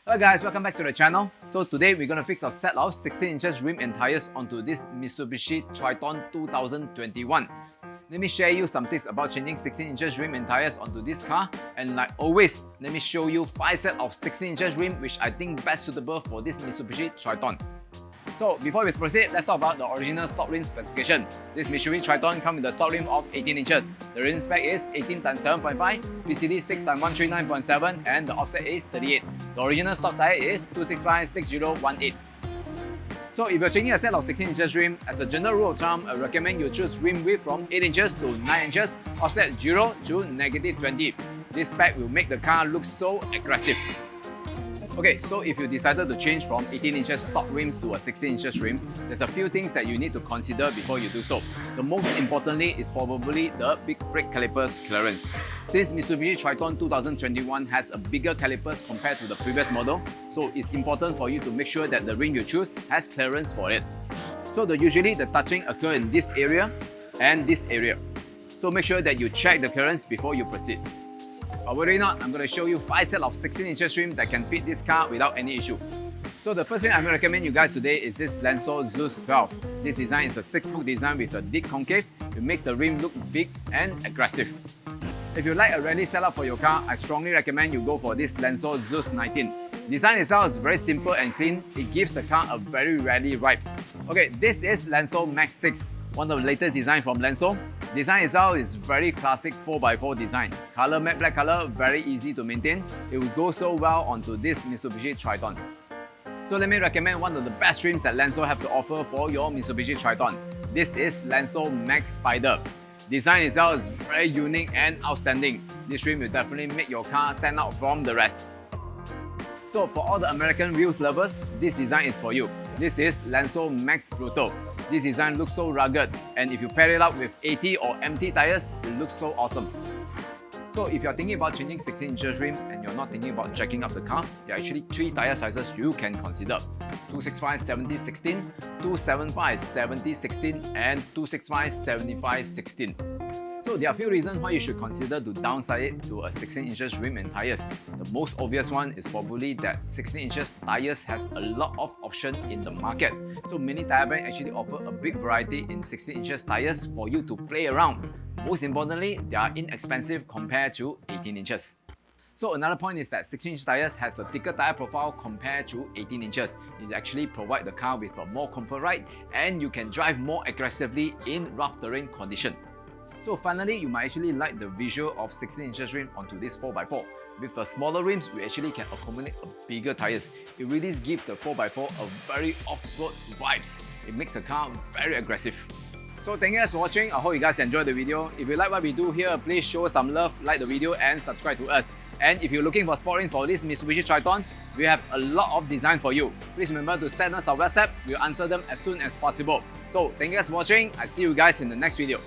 Hello guys, welcome back to the channel. So today we're going to fix our set of 16 inches rim and tires onto this Mitsubishi Triton 2021. Let me share you some tips about changing 16 inches rim and tires onto this car, and like always, let me show you 5 sets of 16 inches rim which I think best suitable for this Mitsubishi Triton. So before we proceed, let's talk about the original stock rim specification. This Mitsubishi Triton comes with a stock rim of 18 inches. The rim spec is 18x7.5, PCD 6x139.7 and the offset is 38. The original stock tire is 265/6018. So if you're changing a set of 16 inches rim, as a general rule of thumb, I recommend you choose rim width from 8 inches to 9 inches, offset 0 to -20. This spec will make the car look so aggressive. Okay, so if you decided to change from 18 inches stock rims to a 16 inches rims, there's a few things that you need to consider before you do so. The most importantly is probably the big brake calipers clearance. Since Mitsubishi Triton 2021 has a bigger calipers compared to the previous model, so it's important for you to make sure that the rim you choose has clearance for it. So usually the touching occurs in this area and this area. So make sure that you check the clearance before you proceed. But worry not, I'm going to show you 5 sets of 16 inches rim that can fit this car without any issue. So the first rim I'm going to recommend you guys today is this LENSO ZEUS 12. This design is a 6-spoke design with a deep concave. It makes the rim look big and aggressive. If you like a rally setup for your car, I strongly recommend you go for this LENSO ZEUS 19. Design itself is very simple and clean. It gives the car a very rally vibes. Okay, this is LENSO Max 6, one of the latest design from LENSO. Design itself is very classic 4x4 design. Color matte black color, very easy to maintain. It will go so well onto this Mitsubishi Triton. So let me recommend one of the best rims that LENSO have to offer for your Mitsubishi Triton. This is LENSO Max Spider. Design itself is very unique and outstanding. This rim will definitely make your car stand out from the rest. So for all the American wheels lovers, this design is for you. This is LENSO Max Brutal. This design looks so rugged, and if you pair it up with 80 or MT tires, it looks so awesome. So if you're thinking about changing 16 inches rim and you're not thinking about jacking up the car, there are actually 3 tire sizes you can consider: 265/70/16, 275/70/16 and 265/75/16. So there are a few reasons why you should consider to downsize it to a 16 inches rim and tires. The most obvious one is probably that 16 inches tires has a lot of options in the market. So many tire brands actually offer a big variety in 16 inches tires for you to play around. Most importantly, they are inexpensive compared to 18 inches. So another point is that 16 inch tires has a thicker tire profile compared to 18 inches. It actually provides the car with a more comfort ride, and you can drive more aggressively in rough terrain condition. So finally, you might actually like the visual of 16 inches rim onto this 4x4. With the smaller rims, we actually can accommodate a bigger tires. It really gives the 4x4 a very off-road vibes. It makes the car very aggressive. So thank you guys for watching. I hope you guys enjoyed the video. If you like what we do here, please show some love, like the video and subscribe to us. And if you're looking for sport rims for this Mitsubishi Triton, we have a lot of design for you. Please remember to send us our WhatsApp. We'll answer them as soon as possible. So thank you guys for watching. I see you guys in the next video.